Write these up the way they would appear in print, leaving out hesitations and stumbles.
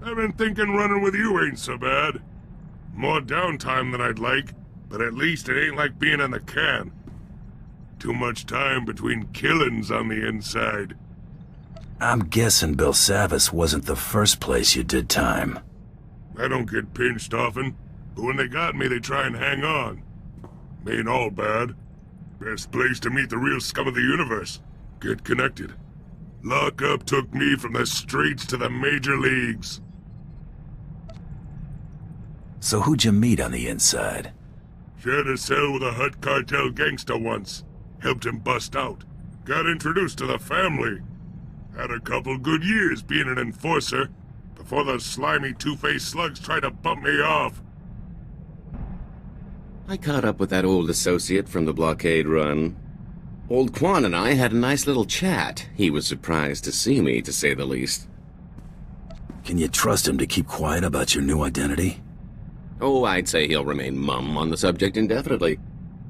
I've been thinking running with you ain't so bad. More downtime than I'd like, but at least it ain't like being in the can. Too much time between killings on the inside. I'm guessing Belsavis wasn't the first place you did time. I don't get pinched often, but when they got me, they try and hang on. Ain't all bad. Best place to meet the real scum of the universe. Get connected. Lockup took me from the streets to the major leagues. So who'd you meet on the inside? Shared a cell with a Hut cartel gangster once. Helped him bust out. Got introduced to the family. Had a couple good years being an enforcer, before those slimy two-faced slugs tried to bump me off. I caught up with that old associate from the blockade run. Old Quan and I had a nice little chat. He was surprised to see me, to say the least. Can you trust him to keep quiet about your new identity? Oh, I'd say he'll remain mum on the subject indefinitely.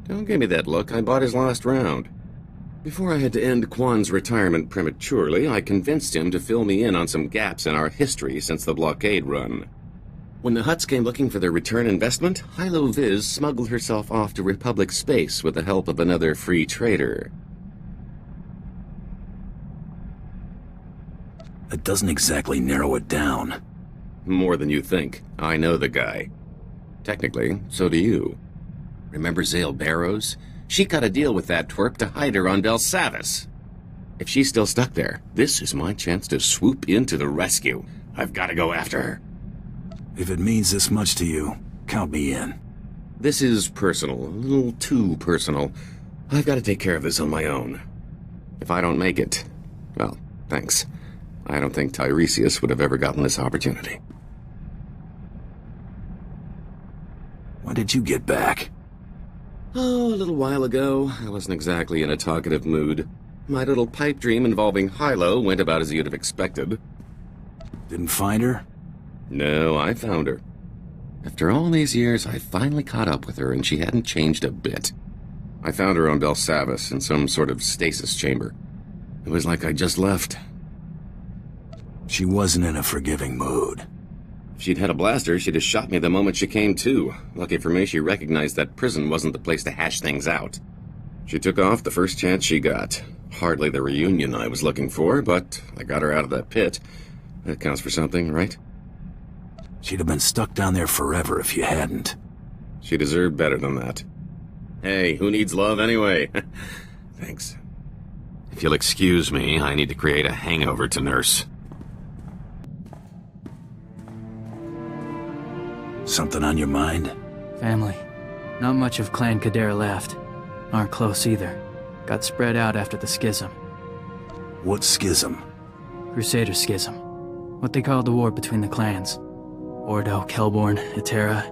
Don't give me that look, I bought his last round. Before I had to end Quan's retirement prematurely, I convinced him to fill me in on some gaps in our history since the blockade run. When the Hutts came looking for their return investment, Hilo Viz smuggled herself off to Republic space with the help of another free trader. That doesn't exactly narrow it down. More than you think. I know the guy. Technically, so do you. Remember Zale Barrows? She cut a deal with that twerp to hide her on Belsavis. If she's still stuck there, this is my chance to swoop in to the rescue. I've got to go after her. If it means this much to you, count me in. This is personal, a little too personal. I've got to take care of this on my own. If I don't make it, well, thanks. I don't think Tiresias would have ever gotten this opportunity. When did you get back? Oh, a little while ago. I wasn't exactly in a talkative mood. My little pipe dream involving Hilo went about as you'd have expected. Didn't find her? No, I found her. After all these years, I finally caught up with her, and she hadn't changed a bit. I found her on Belsavis in some sort of stasis chamber. It was like I just left. She wasn't in a forgiving mood. If she'd had a blaster, she'd have shot me the moment she came to. Lucky for me, she recognized that prison wasn't the place to hash things out. She took off the first chance she got. Hardly the reunion I was looking for, but I got her out of that pit. That counts for something, right? She'd have been stuck down there forever if you hadn't. She deserved better than that. Hey, who needs love anyway? Thanks. If you'll excuse me, I need to create a hangover to nurse. Something on your mind? Family. Not much of Clan Kadera left. Aren't close either. Got spread out after the schism. What schism? Crusader schism. What they called the war between the clans. Ordo, Kelborn, Etera.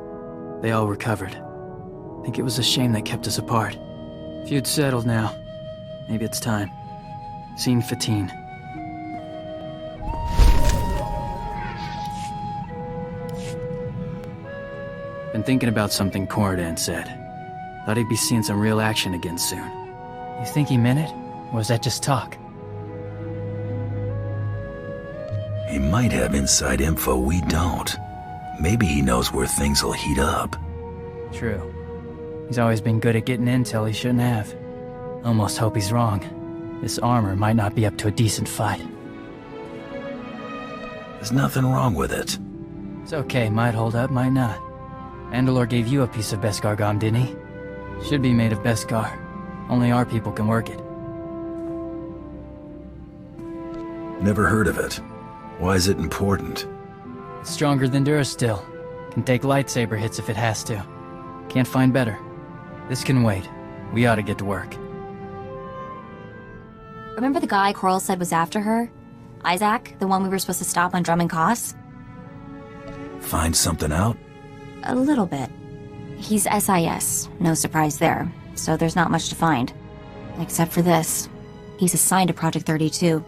They all recovered. Think it was a shame they kept us apart. Feud's settled now. Maybe it's time. Scene 15. Been thinking about something Corridan said. Thought he'd be seeing some real action again soon. You think he meant it? Or was that just talk? He might have inside info we don't. Maybe he knows where things will heat up. True. He's always been good at getting intel he shouldn't have. Almost hope he's wrong. This armor might not be up to a decent fight. There's nothing wrong with it. It's okay, might hold up, might not. Andalor gave you a piece of Beskar Gom, didn't he? Should be made of Beskar. Only our people can work it. Never heard of it. Why is it important? It's stronger than Durasteel. Can take lightsaber hits if it has to. Can't find better. This can wait. We ought to get to work. Remember the guy Coral said was after her? Isaac, the one we were supposed to stop on Drum and Koss? Find something out? A little bit. He's SIS, no surprise there, so there's not much to find. Except for this. He's assigned to Project 32.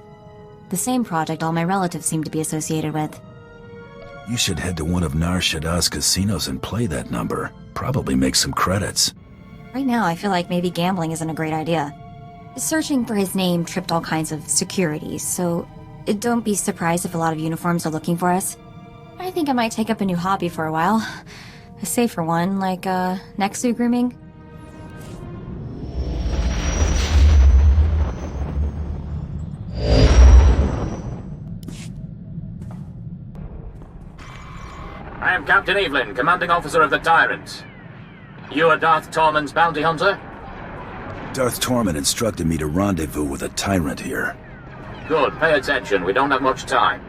The same project all my relatives seem to be associated with. You should head to one of Nar Shaddah's casinos and play that number. Probably make some credits. Right now, I feel like maybe gambling isn't a great idea. Searching for his name tripped all kinds of security, so don't be surprised if a lot of uniforms are looking for us. I think I might take up a new hobby for a while. A safer one, like, neck suit grooming. I am Captain Evelyn, commanding officer of the Tyrant. You are Darth Tormund's bounty hunter? Darth Tormund instructed me to rendezvous with a tyrant here. Good, pay attention, we don't have much time.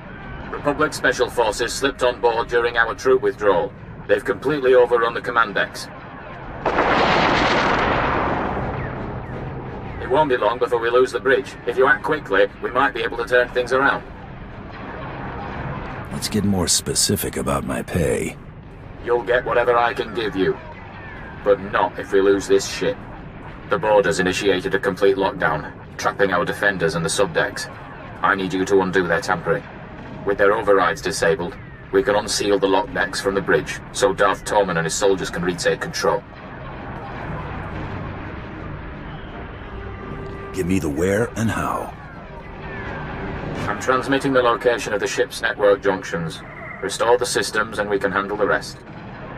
Republic Special Forces slipped on board during our troop withdrawal. They've completely overrun the command decks. It won't be long before we lose the bridge. If you act quickly, we might be able to turn things around. Let's get more specific about my pay. You'll get whatever I can give you. But not if we lose this ship. The boarders initiated a complete lockdown, trapping our defenders and the subdecks. I need you to undo their tampering. With their overrides disabled, we can unseal the lock decks from the bridge, so Darth Tormund and his soldiers can retake control. Give me the where and how. I'm transmitting the location of the ship's network junctions. Restore the systems and we can handle the rest.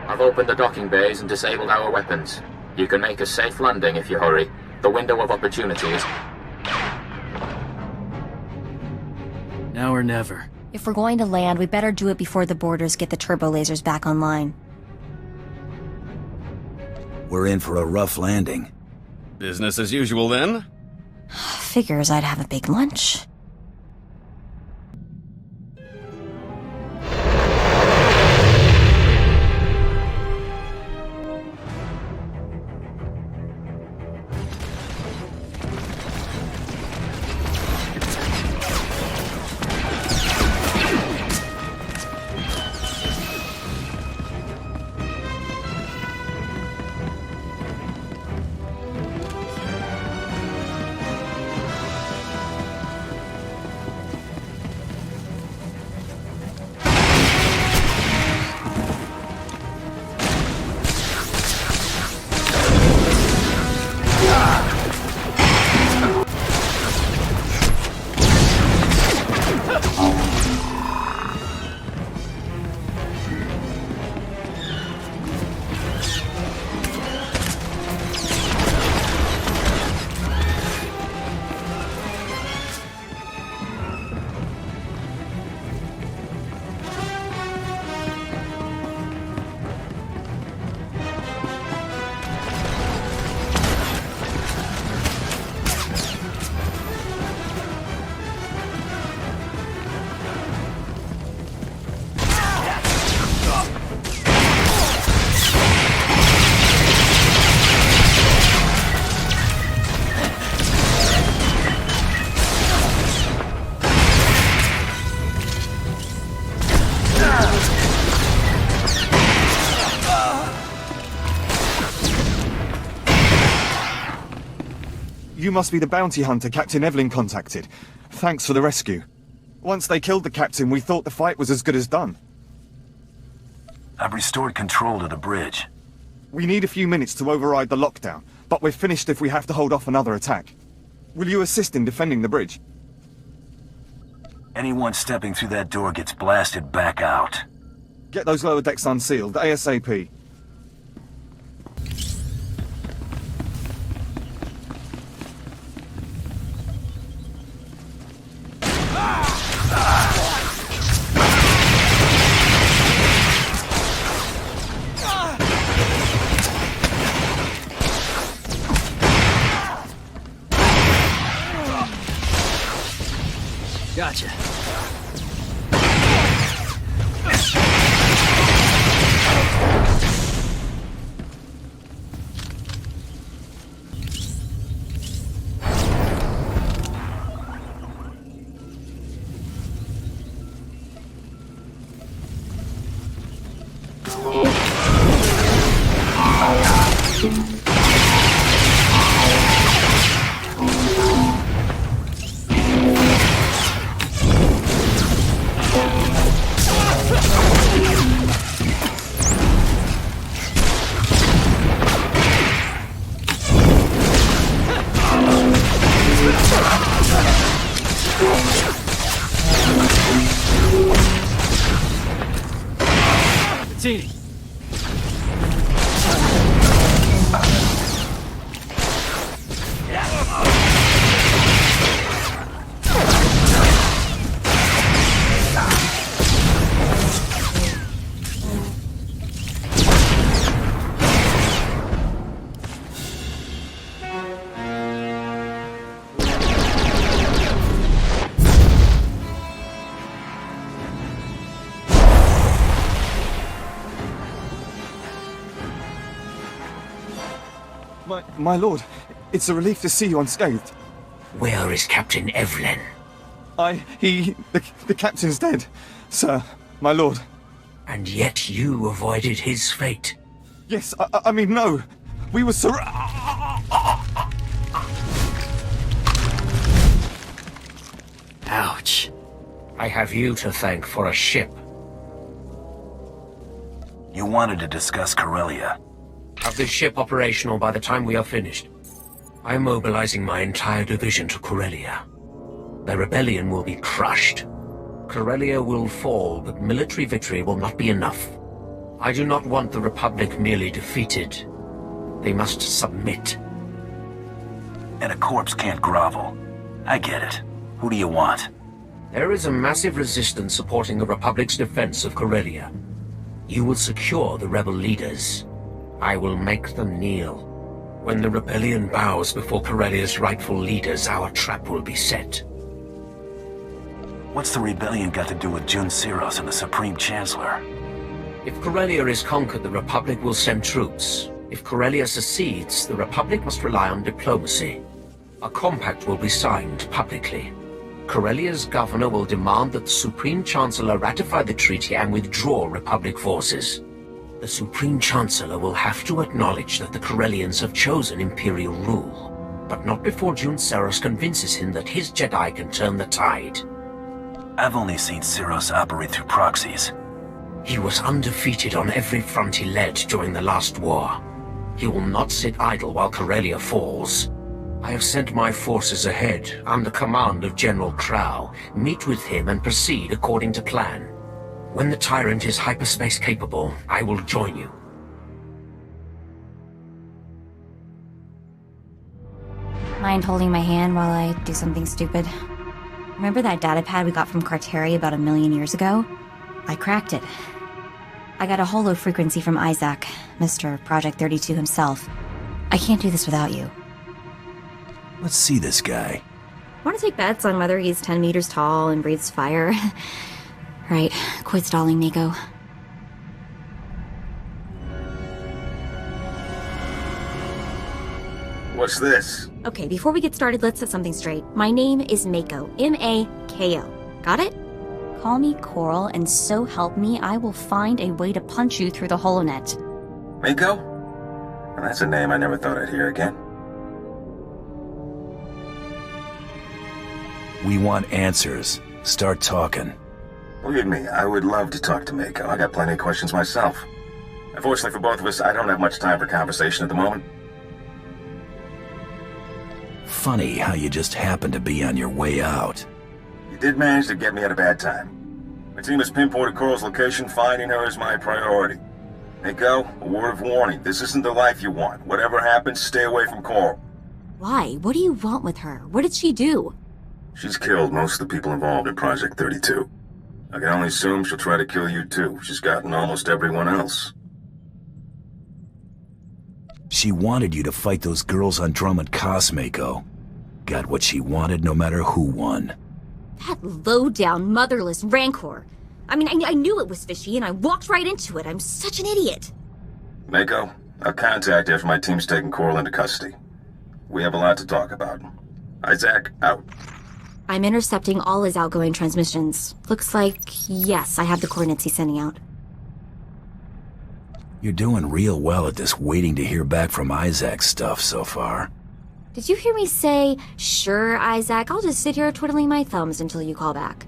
I've opened the docking bays and disabled our weapons. You can make a safe landing if you hurry. The window of opportunity is... Now or never. If we're going to land, we better do it before the boarders get the turbo lasers back online. We're in for a rough landing. Business as usual, then? Figures I'd have a big lunch. You must be the bounty hunter Captain Evelyn contacted. Thanks for the rescue. Once they killed the captain, we thought the fight was as good as done. I've restored control to the bridge. We need a few minutes to override the lockdown, but we're finished if we have to hold off another attack. Will you assist in defending the bridge? Anyone stepping through that door gets blasted back out. Get those lower decks unsealed, ASAP. Gotcha. Martini. My lord, it's a relief to see you unscathed. Where is Captain Evelyn? The captain's dead, sir, my lord. And yet you avoided his fate. Yes, I mean, no. We were Ouch. I have you to thank for a ship. You wanted to discuss Corellia. Have this ship operational by the time we are finished. I am mobilizing my entire division to Corellia. The rebellion will be crushed. Corellia will fall, but military victory will not be enough. I do not want the Republic merely defeated. They must submit. And a corpse can't grovel. I get it. Who do you want? There is a massive resistance supporting the Republic's defense of Corellia. You will secure the rebel leaders. I will make them kneel. When the rebellion bows before Corellia's rightful leaders, our trap will be set. What's the rebellion got to do with Jun Siros and the Supreme Chancellor? If Corellia is conquered, the Republic will send troops. If Corellia secedes, the Republic must rely on diplomacy. A compact will be signed publicly. Corellia's governor will demand that the Supreme Chancellor ratify the treaty and withdraw Republic forces. The Supreme Chancellor will have to acknowledge that the Corellians have chosen Imperial rule, but not before Jun Siros convinces him that his Jedi can turn the tide. I've only seen Siros operate through proxies. He was undefeated on every front he led during the last war. He will not sit idle while Corellia falls. I have sent my forces ahead, under command of General Crow. Meet with him and proceed according to plan. When the Tyrant is hyperspace capable, I will join you. Mind holding my hand while I do something stupid? Remember that datapad we got from Carteri about 1,000,000 years ago? I cracked it. I got a holo frequency from Isaac, Mr. Project 32 himself. I can't do this without you. Let's see this guy. Want to take bets on whether he's 10 meters tall and breathes fire? Right, quit stalling, Mako. What's this? Okay, before we get started, let's set something straight. My name is Mako. M-A-K-O. Got it? Call me Coral, and so help me, I will find a way to punch you through the holonet. Mako? Well, that's a name I never thought I'd hear again. We want answers. Start talking. Believe me, I would love to talk to Mako. I got plenty of questions myself. Unfortunately for both of us, I don't have much time for conversation at the moment. Funny how you just happened to be on your way out. You did manage to get me at a bad time. My team has pinpointed Coral's location. Finding her is my priority. Mako, a word of warning. This isn't the life you want. Whatever happens, stay away from Coral. Why? What do you want with her? What did she do? She's killed most of the people involved in Project 32. I can only assume she'll try to kill you too. She's gotten almost everyone else. She wanted you to fight those girls on Drummond Cos, Mako. Got what she wanted no matter who won. That low-down, motherless rancor. I mean, I knew it was fishy, and I walked right into it. I'm such an idiot. Mako, I'll contact you after my team's taken Coral into custody. We have a lot to talk about. Isaac, out. I'm intercepting all his outgoing transmissions. Looks like, yes, I have the coordinates he's sending out. You're doing real well at this waiting to hear back from Isaac stuff so far. Did you hear me say, sure, Isaac, I'll just sit here twiddling my thumbs until you call back?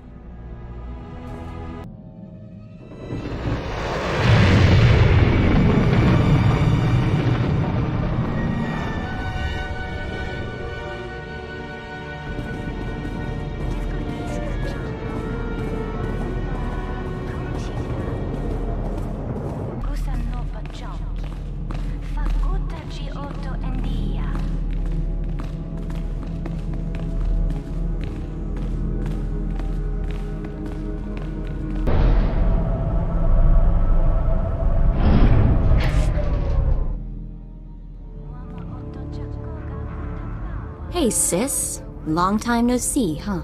Hey, sis. Long time no see, huh?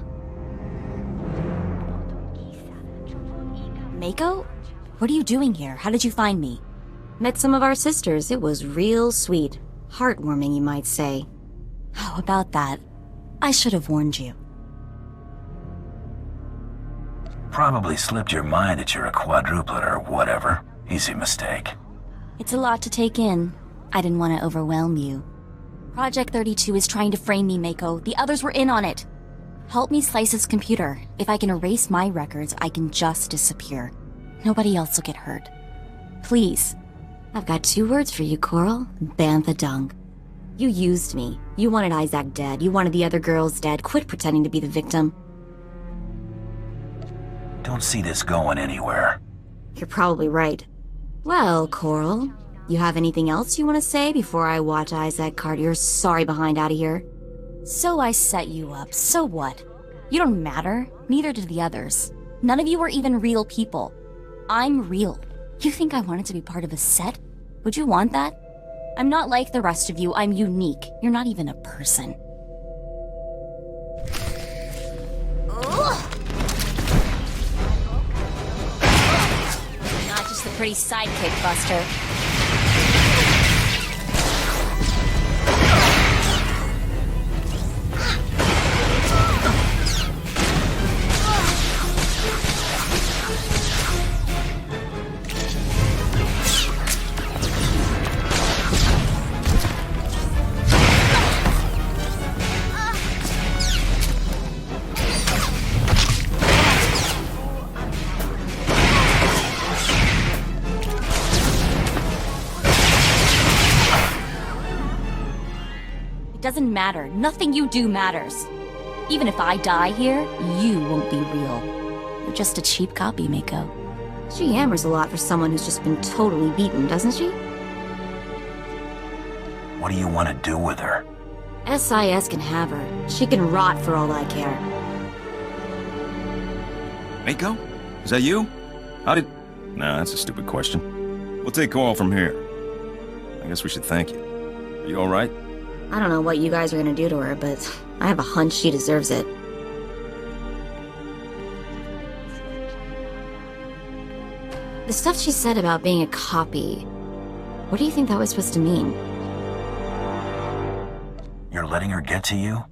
Mako? What are you doing here? How did you find me? Met some of our sisters. It was real sweet. Heartwarming, you might say. How about that? I should have warned you. Probably slipped your mind that you're a quadruplet or whatever. Easy mistake. It's a lot to take in. I didn't want to overwhelm you. Project 32 is trying to frame me, Mako. The others were in on it. Help me slice his computer. If I can erase my records, I can just disappear. Nobody else will get hurt. Please. I've got 2 words for you, Coral. Bantha dung. You used me. You wanted Isaac dead. You wanted the other girls dead. Quit pretending to be the victim. Don't see this going anywhere. You're probably right. Well, Coral, you have anything else you want to say before I watch Isaac Cartier's sorry behind out of here? So I set you up. So what? You don't matter. Neither do the others. None of you are even real people. I'm real. You think I wanted to be part of a set? Would you want that? I'm not like the rest of you. I'm unique. You're not even a person. Ugh. Not just the pretty sidekick, Buster. Doesn't matter. Nothing you do matters. Even if I die here, you won't be real. You're just a cheap copy, Mako. She hammers a lot for someone who's just been totally beaten, doesn't she? What do you want to do with her? SIS can have her. She can rot for all I care. Mako? Is that you? How did... Nah, that's a stupid question. We'll take Coral from here. I guess we should thank you. Are you alright? I don't know what you guys are gonna do to her, but I have a hunch she deserves it. The stuff she said about being a copy, what do you think that was supposed to mean? You're letting her get to you?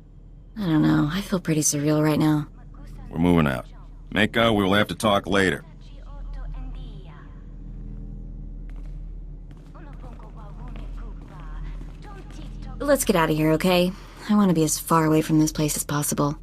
I don't know. I feel pretty surreal right now. We're moving out. Mako, we will have to talk later. Let's get out of here, okay? I want to be as far away from this place as possible.